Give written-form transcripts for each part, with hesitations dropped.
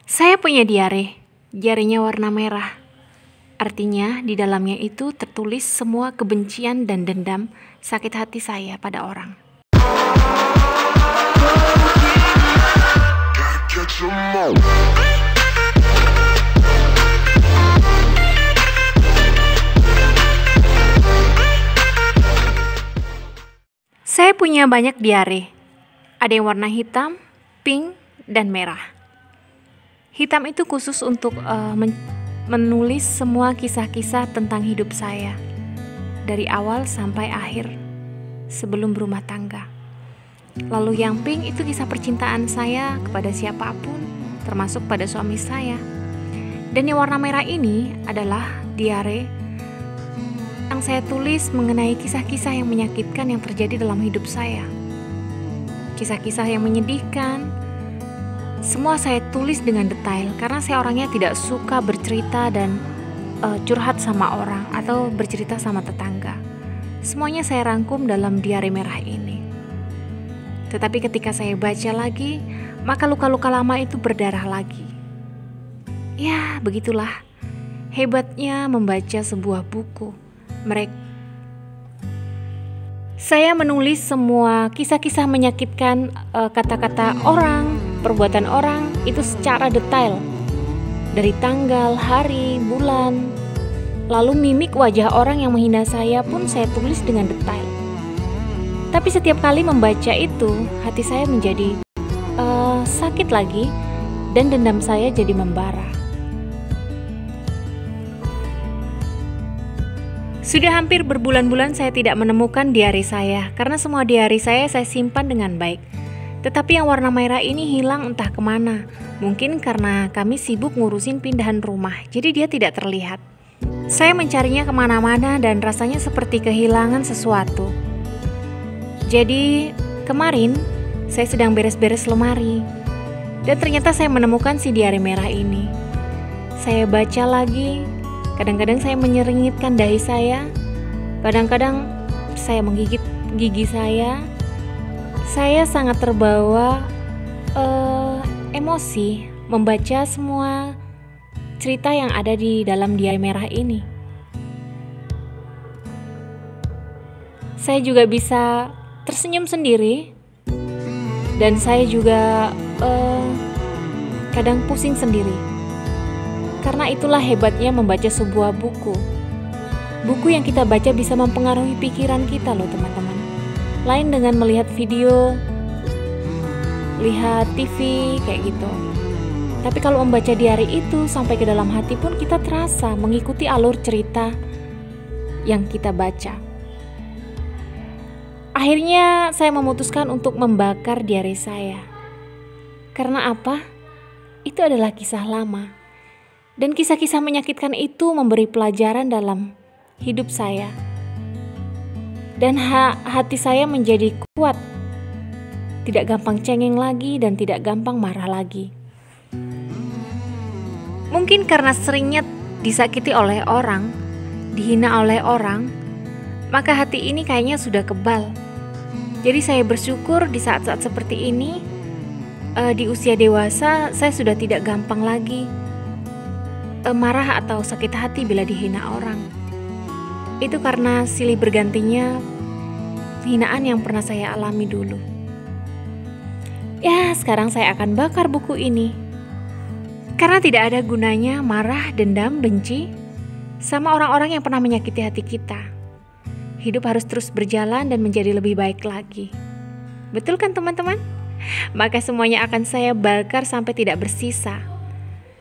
Saya punya diare. Diarenya warna merah. Artinya di dalamnya itu tertulis semua kebencian dan dendam sakit hati saya pada orang. Saya punya banyak diare. Ada yang warna hitam, pink, dan merah. Hitam itu khusus untuk menulis semua kisah-kisah tentang hidup saya dari awal sampai akhir sebelum berumah tangga. Lalu yang pink itu kisah percintaan saya kepada siapapun, termasuk pada suami saya. Dan yang warna merah ini adalah diare yang saya tulis mengenai kisah-kisah yang menyakitkan yang terjadi dalam hidup saya. Kisah-kisah yang menyedihkan, semua saya tulis dengan detail karena saya orangnya tidak suka bercerita dan curhat sama orang atau bercerita sama tetangga. Semuanya saya rangkum dalam diare merah ini. Tetapi ketika saya baca lagi, maka luka-luka lama itu berdarah lagi. Ya, begitulah hebatnya membaca sebuah buku. Saya menulis semua kisah-kisah menyakitkan, kata-kata orang, perbuatan orang itu secara detail. Dari tanggal, hari, bulan, lalu mimik wajah orang yang menghina saya pun saya tulis dengan detail. Tapi setiap kali membaca itu, hati saya menjadi sakit lagi dan dendam saya jadi membara. Sudah hampir berbulan-bulan saya tidak menemukan diari saya karena semua diari saya simpan dengan baik. Tetapi yang warna merah ini hilang entah kemana. Mungkin karena kami sibuk ngurusin pindahan rumah, jadi dia tidak terlihat. Saya mencarinya kemana-mana dan rasanya seperti kehilangan sesuatu. Jadi kemarin saya sedang beres-beres lemari dan ternyata saya menemukan si diari merah ini. Saya baca lagi. Kadang-kadang saya menyeringitkan dahi saya, kadang-kadang saya menggigit gigi saya. Saya sangat terbawa emosi membaca semua cerita yang ada di dalam diari merah ini. Saya juga bisa tersenyum sendiri dan saya juga kadang pusing sendiri. Karena itulah hebatnya membaca sebuah buku. Buku yang kita baca bisa mempengaruhi pikiran kita loh teman-teman. Lain dengan melihat video, lihat TV kayak gitu. Tapi kalau membaca diari itu sampai ke dalam hati pun kita terasa mengikuti alur cerita yang kita baca. Akhirnya saya memutuskan untuk membakar diari saya. Karena apa? Itu adalah kisah lama. Dan kisah-kisah menyakitkan itu memberi pelajaran dalam hidup saya. Dan hati saya menjadi kuat. Tidak gampang cengeng lagi dan tidak gampang marah lagi. Mungkin karena seringnya disakiti oleh orang, dihina oleh orang, maka hati ini kayaknya sudah kebal. Jadi saya bersyukur di saat-saat seperti ini, di usia dewasa saya sudah tidak gampang lagi marah atau sakit hati bila dihina orang. Itu karena silih bergantinya hinaan yang pernah saya alami dulu. Ya, sekarang saya akan bakar buku ini. Karena tidak ada gunanya marah, dendam, benci sama orang-orang yang pernah menyakiti hati kita. Hidup harus terus berjalan dan menjadi lebih baik lagi. Betul kan teman-teman? Maka semuanya akan saya bakar sampai tidak bersisa.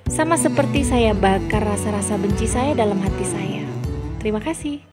Sama seperti saya bakar rasa-rasa benci saya dalam hati saya. Terima kasih.